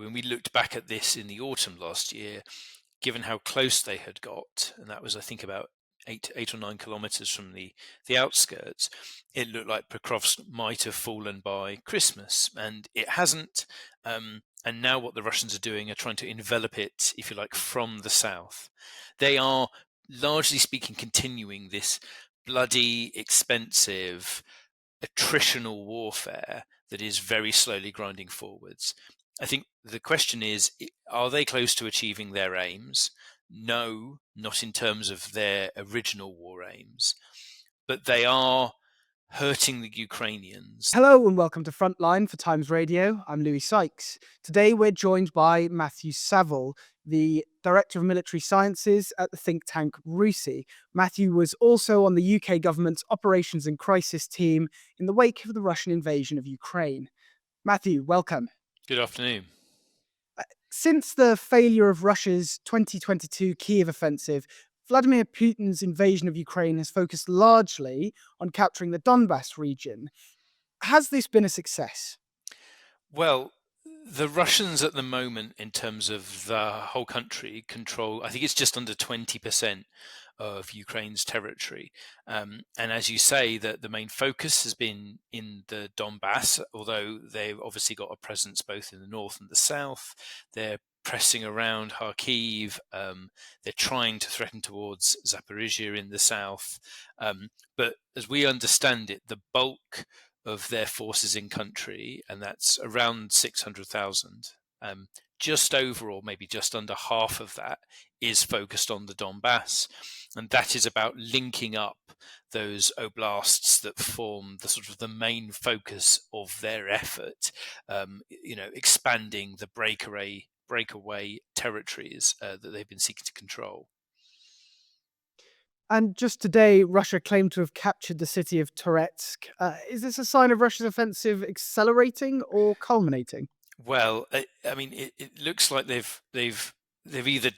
when we looked back at this in the autumn last year, given how close they had got, and that was, I think, about 8 or 9 kilometers from the outskirts, it looked like Pokrovsk might have fallen by Christmas, and it hasn't. And now what the Russians are doing are trying to envelop it, if you like, from the south. They are, largely speaking, continuing this bloody, expensive, attritional warfare that is very slowly grinding forwards. I think the question is, are they close to achieving their aims? No, not in terms of their original war aims, but they are hurting the Ukrainians. Hello and welcome to Frontline for Times Radio. I'm Louis Sykes. Today we're joined by Matthew Savill, the Director of Military Sciences at the think tank RUSI. Matthew was also on the UK government's Operations and Crisis team in the wake of the Russian invasion of Ukraine. Matthew, welcome. Good afternoon. Since the failure of Russia's 2022 Kiev offensive, Vladimir Putin's invasion of Ukraine has focused largely on capturing the Donbas region. Has this been a success? Well, the Russians at the moment, in terms of the whole country, control, I think it's just under 20% of Ukraine's territory. And as you say, the main focus has been in the Donbas, although they've obviously got a presence both in the north and the south. They're pressing around Kharkiv. They're trying to threaten towards Zaporizhia in the south. But as we understand it, the bulk of their forces in country, and that's around 600,000. Just over, or maybe just under half of that, is focused on the Donbas, and that is about linking up those oblasts that form the sort of the main focus of their effort. Expanding the breakaway territories that they've been seeking to control. And just today, Russia claimed to have captured the city of Toretsk. Is this a sign of Russia's offensive accelerating or culminating? Well, it looks like they've either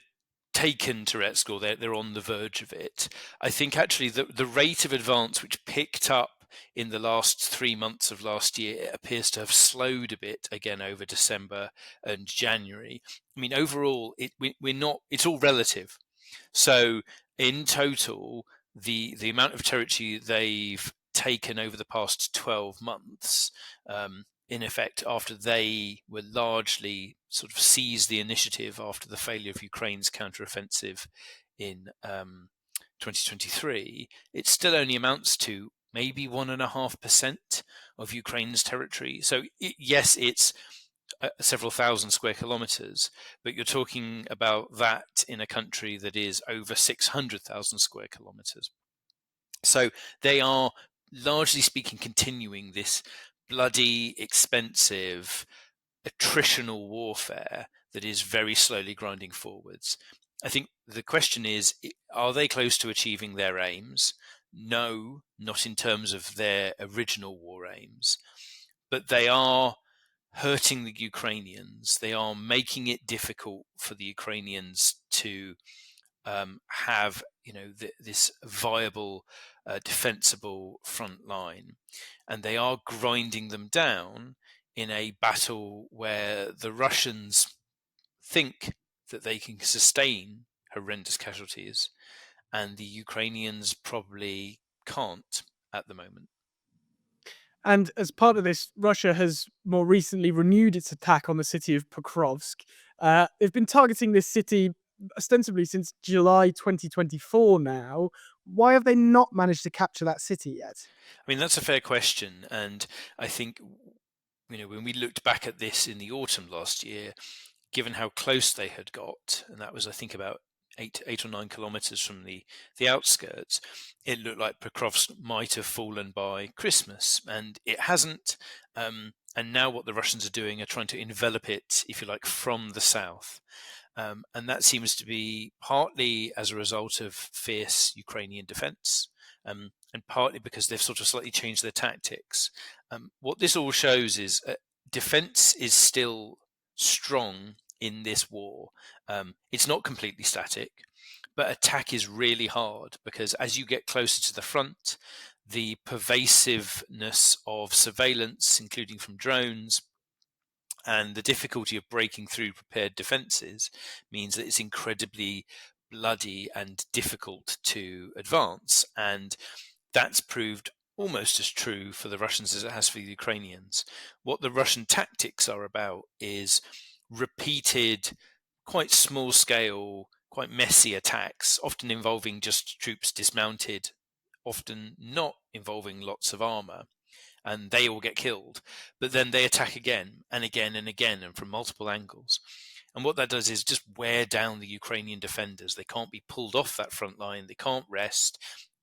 taken Toretsk or they're on the verge of it. I think actually the rate of advance, which picked up in the last 3 months of last year, appears to have slowed a bit again over December and January. I mean, overall, it's all relative. So in total, the amount of territory they've taken over the past 12 months, in effect, after they were largely sort of seized the initiative after the failure of Ukraine's counteroffensive in 2023, it still only amounts to maybe 1.5% of Ukraine's territory. So yes, it's several thousand square kilometers, but you're talking about that in a country that is over 600,000 square kilometers. So they are, largely speaking, continuing this bloody, expensive, attritional warfare that is very slowly grinding forwards. I think the question is, are they close to achieving their aims? No, not in terms of their original war aims, but they are hurting the Ukrainians. They are making it difficult for the Ukrainians to have this viable, defensible front line, and they are grinding them down in a battle where the Russians think that they can sustain horrendous casualties, and the Ukrainians probably can't at the moment. And as part of this, Russia has more recently renewed its attack on the city of Pokrovsk. They've been targeting this city ostensibly since July 2024 now. Why have they not managed to capture that city yet? I mean, that's a fair question. And I think, when we looked back at this in the autumn last year, given how close they had got, and that was, I think, about 8 or 9 kilometers from the outskirts, it looked like Pokrovsk might have fallen by Christmas, and it hasn't. And now what the Russians are doing are trying to envelop it, if you like, from the south. And that seems to be partly as a result of fierce Ukrainian defense, and partly because they've sort of slightly changed their tactics. What this all shows is defense is still strong in this war. It's not completely static, but attack is really hard because as you get closer to the front, the pervasiveness of surveillance, including from drones, And the difficulty of breaking through prepared defenses means that it's incredibly bloody and difficult to advance. And that's proved almost as true for the Russians as it has for the Ukrainians. What the Russian tactics are about is repeated, quite small scale, quite messy attacks, often involving just troops dismounted, often not involving lots of armor, and they all get killed. But then they attack again and again and again, and from multiple angles. And what that does is just wear down the Ukrainian defenders. They can't be pulled off that front line. They can't rest.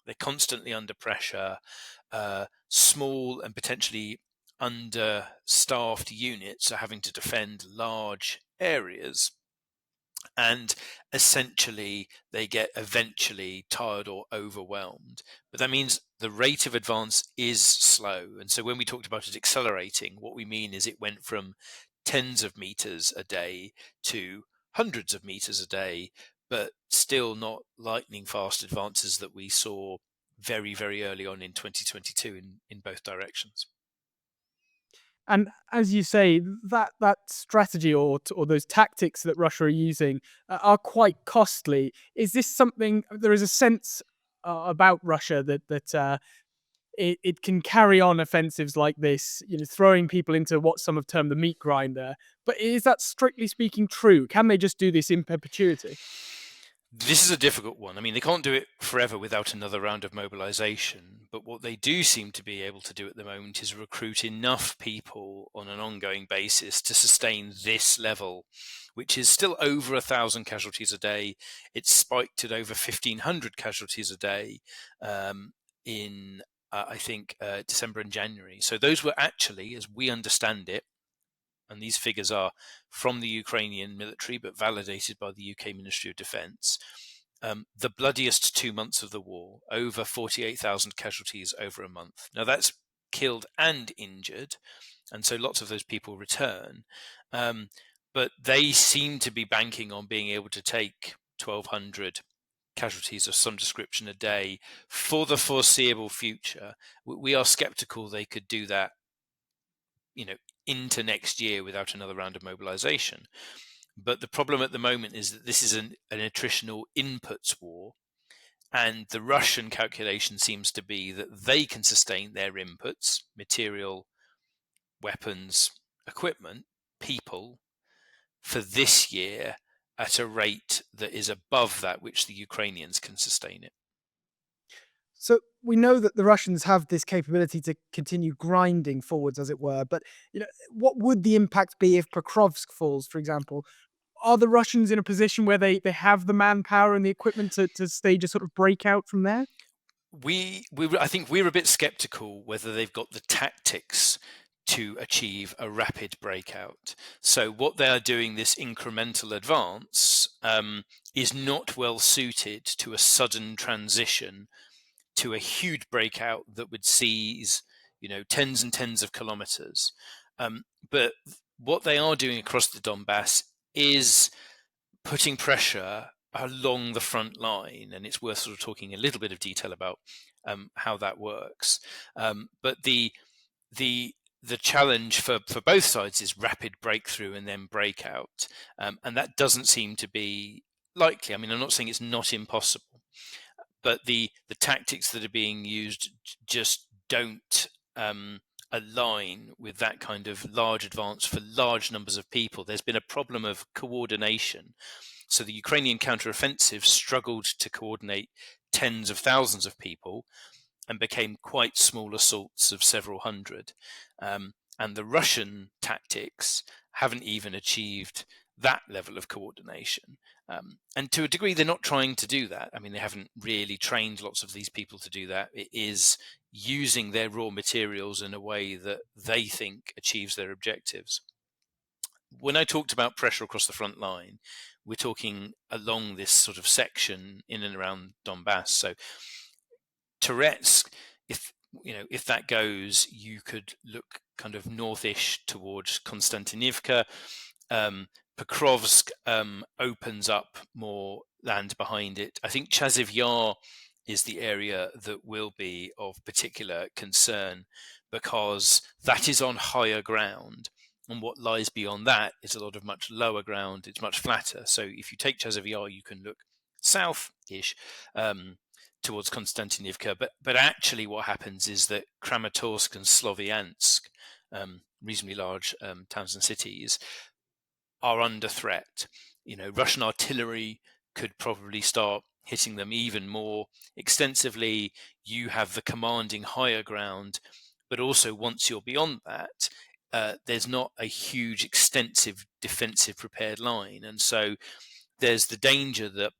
They're constantly under pressure. Small and potentially understaffed units are having to defend large areas. And essentially, they get eventually tired or overwhelmed. But that means the rate of advance is slow. And so when we talked about it accelerating, what we mean is it went from tens of meters a day to hundreds of meters a day, but still not lightning fast advances that we saw very, very early on in 2022 in both directions. And as you say, that strategy or those tactics that Russia are using are quite costly. Is this something? There is a sense about Russia that it can carry on offensives like this, throwing people into what some have termed the meat grinder. But is that strictly speaking true? Can they just do this in perpetuity? This is a difficult one. I mean, they can't do it forever without another round of mobilization. But what they do seem to be able to do at the moment is recruit enough people on an ongoing basis to sustain this level, which is still over 1,000 casualties a day. It's spiked at over 1,500 casualties a day in, I think, December and January. So those were actually, as we understand it, and these figures are from the Ukrainian military, but validated by the UK Ministry of Defence, the bloodiest 2 months of the war, over 48,000 casualties over a month. Now that's killed and injured, and so lots of those people return. But they seem to be banking on being able to take 1,200 casualties of some description a day for the foreseeable future. We are skeptical they could do that, into next year without another round of mobilization. But the problem at the moment is that this is an attritional inputs war, and the Russian calculation seems to be that they can sustain their inputs, material, weapons, equipment, people, for this year at a rate that is above that which the Ukrainians can sustain it. So we know that the Russians have this capability to continue grinding forwards, as it were. But what would the impact be if Pokrovsk falls, for example? Are the Russians in a position where they have the manpower and the equipment to stage a sort of breakout from there? I think we're a bit skeptical whether they've got the tactics to achieve a rapid breakout. So what they are doing, this incremental advance, is not well suited to a sudden transition to a huge breakout that would seize, tens and tens of kilometers. But what they are doing across the Donbas is putting pressure along the front line, and it's worth sort of talking a little bit of detail about how that works. But the challenge for both sides is rapid breakthrough and then breakout, and that doesn't seem to be likely. I mean, I'm not saying it's not impossible, but the tactics that are being used just don't align with that kind of large advance for large numbers of people. There's been a problem of coordination. So the Ukrainian counteroffensive struggled to coordinate tens of thousands of people and became quite small assaults of several hundred. And the Russian tactics haven't even achieved that level of coordination. And to a degree, they're not trying to do that. I mean, they haven't really trained lots of these people to do that. It is using their raw materials in a way that they think achieves their objectives. When I talked about pressure across the front line, we're talking along this sort of section in and around Donbas. So Touretsk, if that goes, you could look kind of northish towards Konstantinivka. Pokrovsk opens up more land behind it. I think Chasiv Yar is the area that will be of particular concern because that is on higher ground. And what lies beyond that is a lot of much lower ground. It's much flatter. So if you take Chasiv, you can look south-ish towards Konstantinivka. But actually what happens is that Kramatorsk and Sloviansk, reasonably large towns and cities, are under threat. Russian artillery could probably start hitting them even more extensively. You have the commanding higher ground, but also once you're beyond that, there's not a huge, extensive defensive prepared line. And so there's the danger that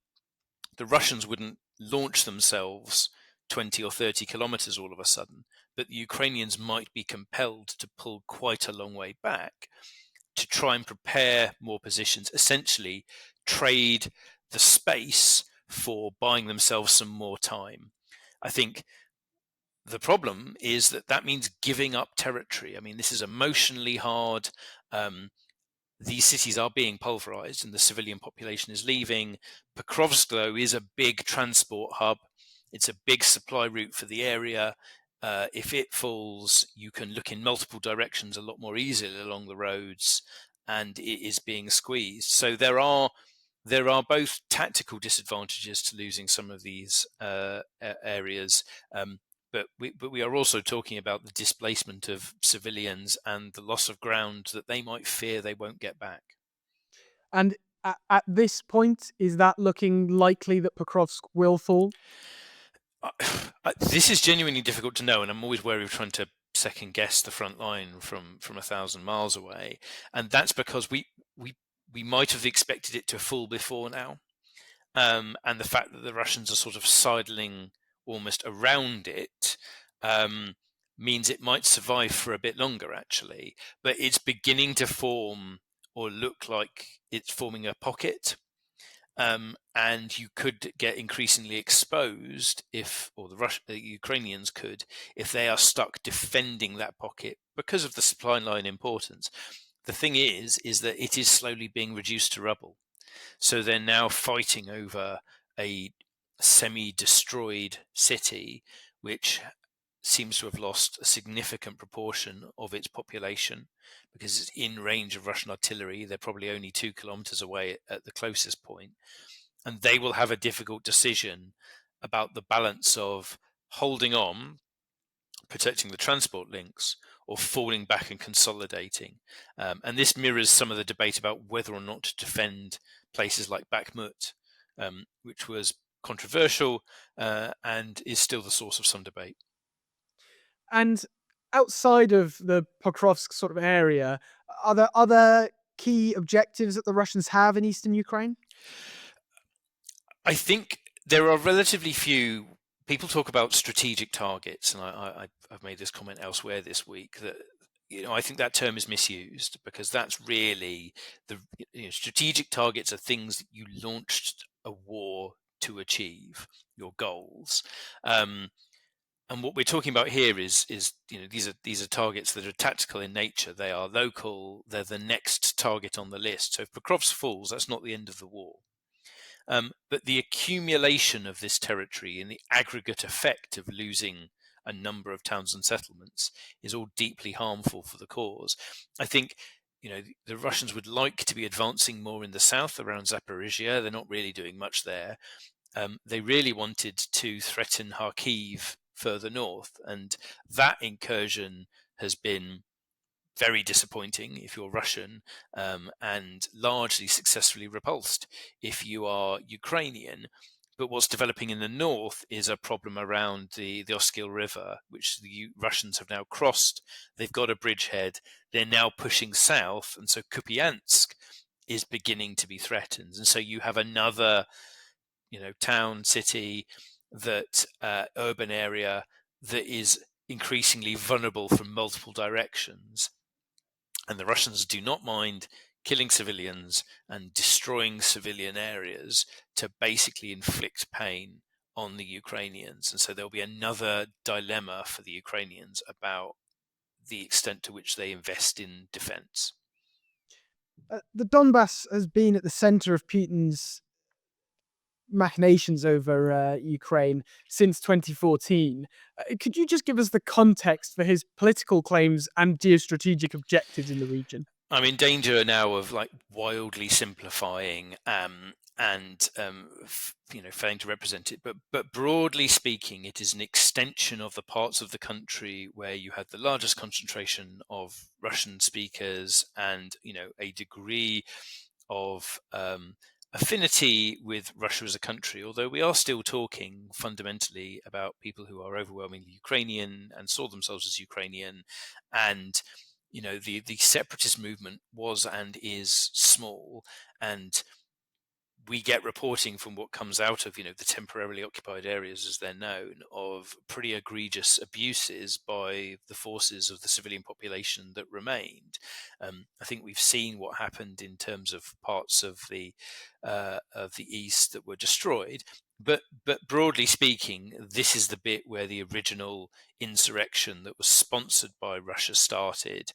the Russians wouldn't launch themselves 20 or 30 kilometers all of a sudden, but the Ukrainians might be compelled to pull quite a long way back to try and prepare more positions, essentially trade the space for buying themselves some more time. I think the problem is that means giving up territory. I mean, this is emotionally hard. These cities are being pulverized and the civilian population is leaving. Pokrovsk, though, is a big transport hub. It's a big supply route for the area. If it falls, you can look in multiple directions a lot more easily along the roads, and it is being squeezed. So there are both tactical disadvantages to losing some of these areas, but we are also talking about the displacement of civilians and the loss of ground that they might fear they won't get back. And at this point, is that looking likely that Pokrovsk will fall? This is genuinely difficult to know, and I'm always wary of trying to second guess the front line from 1,000 miles away, and that's because we might have expected it to fall before now, and the fact that the Russians are sort of sidling almost around it means it might survive for a bit longer, actually. But it's beginning to form or look like it's forming a pocket. And you could get increasingly exposed or the Ukrainians could, if they are stuck defending that pocket because of the supply line importance. The thing is that it is slowly being reduced to rubble. So they're now fighting over a semi-destroyed city, which seems to have lost a significant proportion of its population because it's in range of Russian artillery. They're probably only 2 kilometers away at the closest point. And they will have a difficult decision about the balance of holding on, protecting the transport links, or falling back and consolidating. And this mirrors some of the debate about whether or not to defend places like Bakhmut, which was controversial and is still the source of some debate. And outside of the Pokrovsk sort of area, are there other key objectives that the Russians have in eastern Ukraine? I think there are relatively few. People talk about strategic targets, and I've made this comment elsewhere this week that I think that term is misused because that's really strategic targets are things that you launched a war to achieve your goals. And what we're talking about here is these are targets that are tactical in nature. They are local. They're the next target on the list. So if Pokrovsk falls, that's not the end of the war. But the accumulation of this territory and the aggregate effect of losing a number of towns and settlements is all deeply harmful for the cause. I think the Russians would like to be advancing more in the south around Zaporizhia. They're not really doing much there. They really wanted to threaten Kharkiv further north, and that incursion has been very disappointing if you're Russian, and largely successfully repulsed if you are Ukrainian. But what's developing in the north is a problem around the Oskil River, which the Russians have now crossed. They've got a bridgehead. They're now pushing south, and so Kupiansk is beginning to be threatened. And so you have another, town, city, that urban area that is increasingly vulnerable from multiple directions. And the Russians do not mind killing civilians and destroying civilian areas to basically inflict pain on the Ukrainians. And so there'll be another dilemma for the Ukrainians about the extent to which they invest in defense. The Donbas has been at the center of Putin's machinations over Ukraine since 2014. Could you just give us the context for his political claims and geostrategic objectives in the region? I'm in danger now of like wildly simplifying and failing to represent it. But broadly speaking, it is an extension of the parts of the country where you had the largest concentration of Russian speakers and a degree of affinity with Russia as a country. Although we are still talking fundamentally about people who are overwhelmingly Ukrainian and saw themselves as Ukrainian, and the separatist movement was and is small, and we get reporting from what comes out of the temporarily occupied areas, as they're known, of pretty egregious abuses by the forces of the civilian population that remained. I think we've seen what happened in terms of parts of the east that were destroyed. But broadly speaking, this is the bit where the original insurrection that was sponsored by Russia started.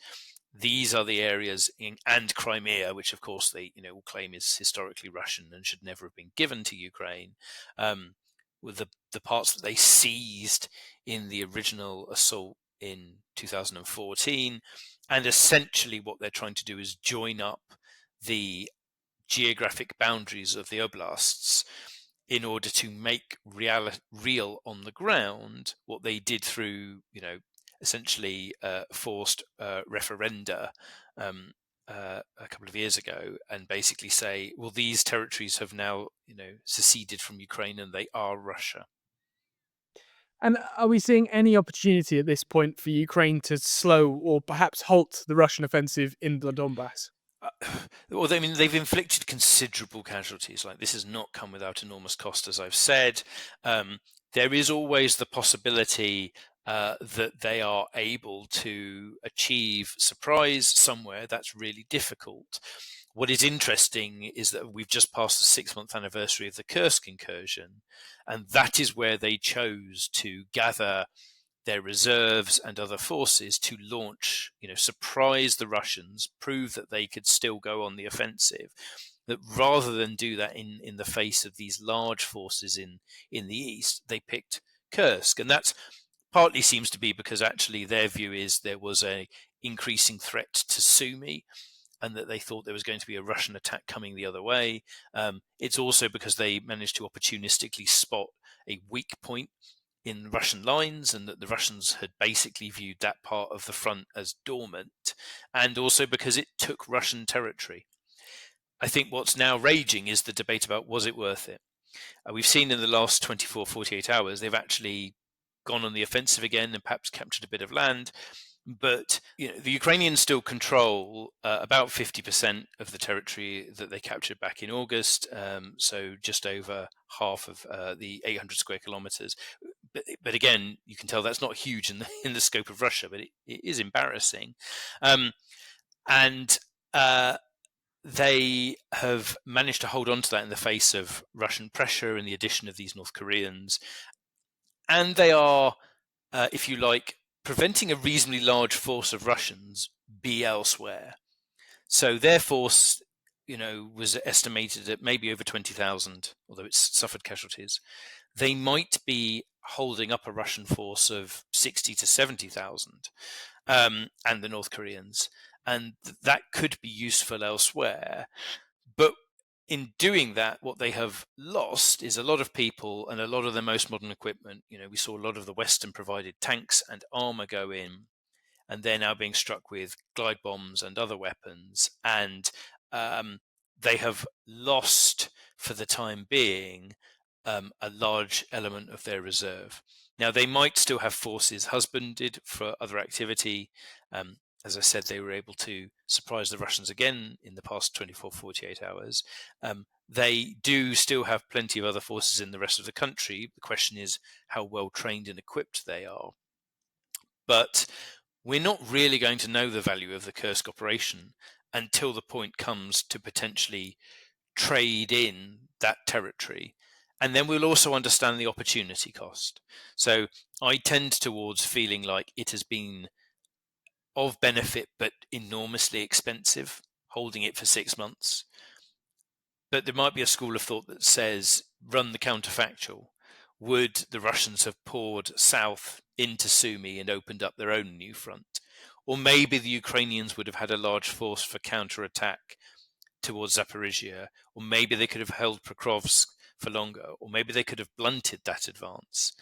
These are the areas and Crimea, which of course they will claim is historically Russian and should never have been given to Ukraine, with the parts that they seized in the original assault in 2014. And essentially what they're trying to do is join up the geographic boundaries of the oblasts in order to make real on the ground what they did through essentially forced referenda a couple of years ago, and basically say, well, these territories have now seceded from Ukraine and they are Russia. And are we seeing any opportunity at this point for Ukraine to slow or perhaps halt the Russian offensive in the Donbas? Well, I mean, they've inflicted considerable casualties. Like, this has not come without enormous cost, as I've said. There is always the possibility that they are able to achieve surprise somewhere. That's really difficult. What is interesting is that we've just passed the 6-month anniversary of the Kursk incursion, and that is where they chose to gather their reserves and other forces to launch, surprise the Russians, prove that they could still go on the offensive. That rather than do that in the face of these large forces in the east, they picked Kursk, and that partly seems to be because actually their view is there was a increasing threat to Sumy, and that they thought there was going to be a Russian attack coming the other way. It's also because they managed to opportunistically spot a weak point in Russian lines, and that the Russians had basically viewed that part of the front as dormant, and also because it took Russian territory. I think what's now raging is the debate about, was it worth it? We've seen in the last 24, 48 hours, they've actually gone on the offensive again and perhaps captured a bit of land. But the Ukrainians still control about 50% of the territory that they captured back in August, so just over half of the 800 square kilometers. But again, you can tell that's not huge in the scope of Russia, but it is embarrassing. And they have managed to hold on to that in the face of Russian pressure and the addition of these North Koreans. And they are, if you like, preventing a reasonably large force of Russians be elsewhere. So their force, was estimated at maybe over 20,000, although it's suffered casualties. They might be holding up a Russian force of 60 to 70,000, and the North Koreans, and that could be useful elsewhere. But in doing that, what they have lost is a lot of people and a lot of their most modern equipment. We saw a lot of the Western provided tanks and armor go in, and they're now being struck with glide bombs and other weapons. And they have lost, for the time being, a large element of their reserve. Now, they might still have forces husbanded for other activity. As I said, they were able to surprise the Russians again in the past 24, 48 hours. They do still have plenty of other forces in the rest of the country. The question is how well trained and equipped they are. But we're not really going to know the value of the Kursk operation until the point comes to potentially trade in that territory. And then we'll also understand the opportunity cost. So I tend towards feeling like it has been of benefit but enormously expensive holding it for 6 months. But there might be a school of thought that says, run the counterfactual. Would the Russians have poured south into Sumy and opened up their own new front? Or maybe the Ukrainians would have had a large force for counterattack towards Zaporizhia, or maybe they could have held Pokrovsk for longer, or maybe they could have blunted that advance.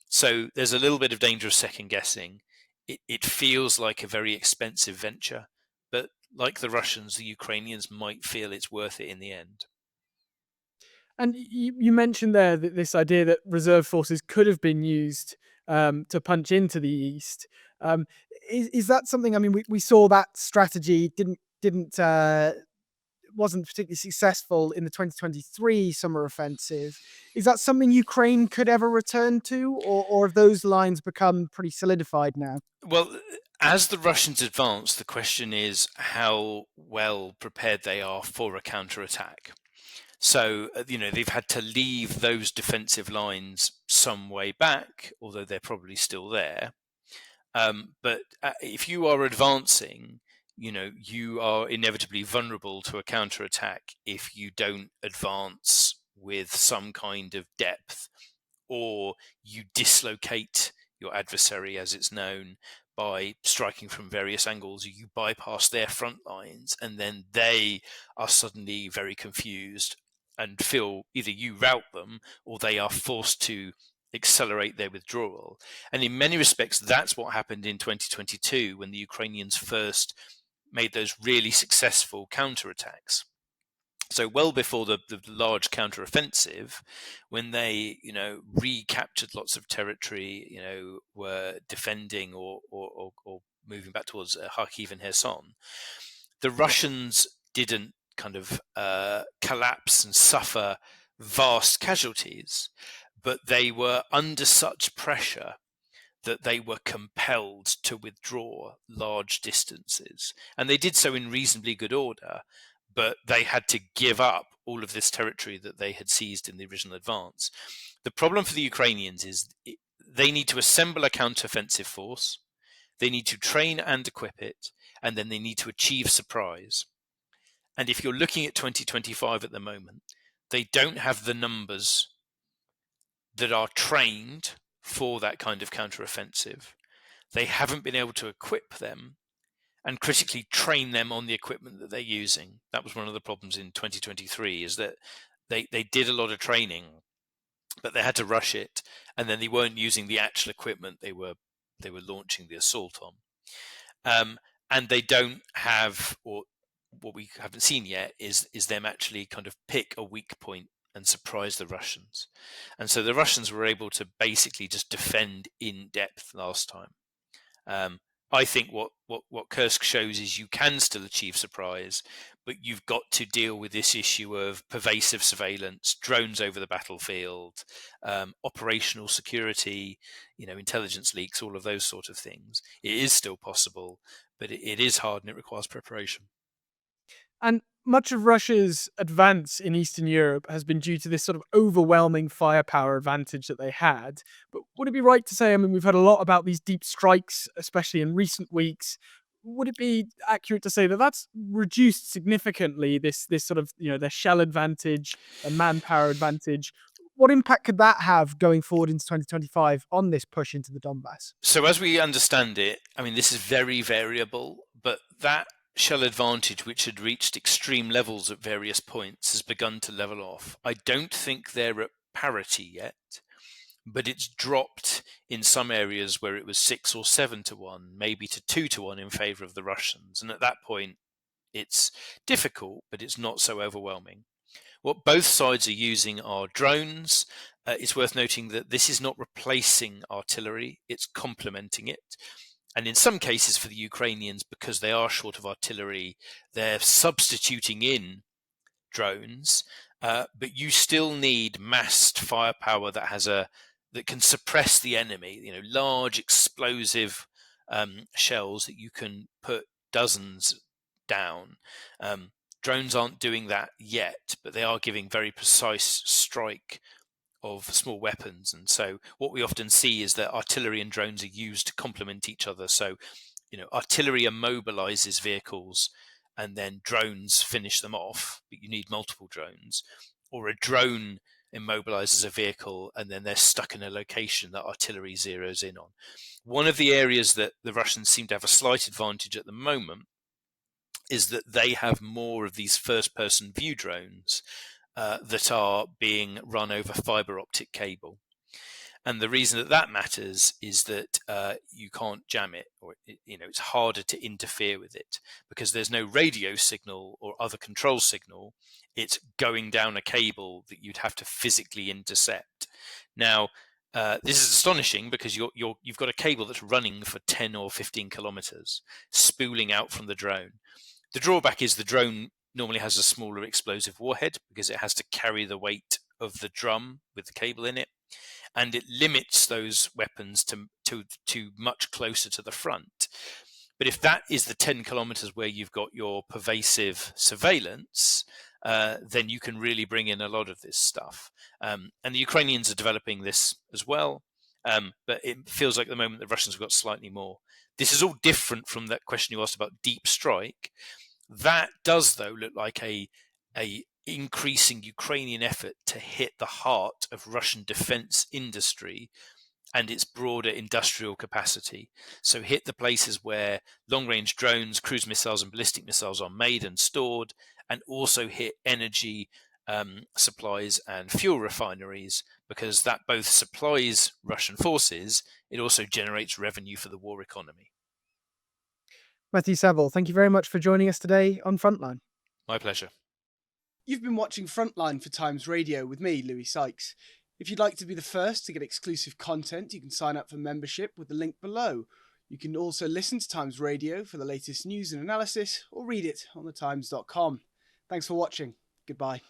So there's a little bit of danger of second guessing. It feels like a very expensive venture, but like the Russians, the Ukrainians might feel it's worth it in the end. And you mentioned there that this idea that reserve forces could have been used to punch into the east. Um, is that something? I mean, we saw that strategy didn't wasn't particularly successful in the 2023 summer offensive. Is that something Ukraine could ever return to, or have those lines become pretty solidified now? Well, as the Russians advance, the question is how well prepared they are for a counterattack. So, they've had to leave those defensive lines some way back, although they're probably still there. But if you are advancing, you are inevitably vulnerable to a counterattack if you don't advance with some kind of depth, or you dislocate your adversary, as it's known, by striking from various angles. You bypass their front lines, and then they are suddenly very confused and feel either you rout them or they are forced to accelerate their withdrawal. And in many respects, that's what happened in 2022 when the Ukrainians first made those really successful counterattacks. So well before the large counteroffensive, when they recaptured lots of territory, were defending or moving back towards Kharkiv and Kherson, the Russians didn't kind of collapse and suffer vast casualties, but they were under such pressure that they were compelled to withdraw large distances. And they did so in reasonably good order, but they had to give up all of this territory that they had seized in the original advance. The problem for the Ukrainians is they need to assemble a counteroffensive force, they need to train and equip it, and then they need to achieve surprise. And if you're looking at 2025 at the moment, they don't have the numbers that are trained for that kind of counteroffensive. They haven't been able to equip them and critically train them on the equipment that they're using. That was one of the problems in 2023, is that they did a lot of training, but they had to rush it, and then they weren't using the actual equipment they were launching the assault on. And they don't have, or what we haven't seen yet is them actually kind of pick a weak point and surprise the Russians. And so the Russians were able to basically just defend in depth last time. I think what Kursk shows is you can still achieve surprise, but you've got to deal with this issue of pervasive surveillance, drones over the battlefield, operational security, intelligence leaks, all of those sort of things. It is still possible, but it is hard and it requires preparation. And much of Russia's advance in Eastern Europe has been due to this sort of overwhelming firepower advantage that they had. But would it be right to say, I mean, we've heard a lot about these deep strikes, especially in recent weeks. Would it be accurate to say that that's reduced significantly, this sort of, their shell advantage, their manpower advantage? What impact could that have going forward into 2025 on this push into the Donbas? So as we understand it, I mean, this is very variable, but that shell advantage, which had reached extreme levels at various points, has begun to level off. I don't think they're at parity yet, but it's dropped in some areas where it was 6 or 7 to 1, maybe to 2 to 1 in favor of the Russians. And at that point, it's difficult, but it's not so overwhelming. What both sides are using are drones. It's worth noting that this is not replacing artillery, it's complementing it. And in some cases for the Ukrainians, because they are short of artillery, they're substituting in drones. But you still need massed firepower that can suppress the enemy. Large explosive shells that you can put dozens down. Drones aren't doing that yet, but they are giving very precise strike of small weapons. And so what we often see is that artillery and drones are used to complement each other. So, artillery immobilizes vehicles and then drones finish them off, but you need multiple drones. Or a drone immobilizes a vehicle, and then they're stuck in a location that artillery zeroes in on. One of the areas that the Russians seem to have a slight advantage at the moment is that they have more of these first-person view drones that are being run over fiber optic cable. And the reason that matters is that you can't jam it, or it's harder to interfere with it because there's no radio signal or other control signal. It's going down a cable that you'd have to physically intercept. Now, this is astonishing because you've got a cable that's running for 10 or 15 kilometers, spooling out from the drone. The drawback is the drone normally has a smaller explosive warhead because it has to carry the weight of the drum with the cable in it, and it limits those weapons to much closer to the front. But if that is the 10 kilometers where you've got your pervasive surveillance, then you can really bring in a lot of this stuff. And the Ukrainians are developing this as well, but it feels like at the moment the Russians have got slightly more. This is all different from that question you asked about deep strike. That does, though, look like a increasing Ukrainian effort to hit the heart of Russian defense industry and its broader industrial capacity. So hit the places where long-range drones, cruise missiles, and ballistic missiles are made and stored, and also hit energy supplies and fuel refineries, because that both supplies Russian forces, it also generates revenue for the war economy. Matthew Savill, thank you very much for joining us today on Frontline. My pleasure. You've been watching Frontline for Times Radio with me, Louis Sykes. If you'd like to be the first to get exclusive content, you can sign up for membership with the link below. You can also listen to Times Radio for the latest news and analysis, or read it on thetimes.com. Thanks for watching. Goodbye.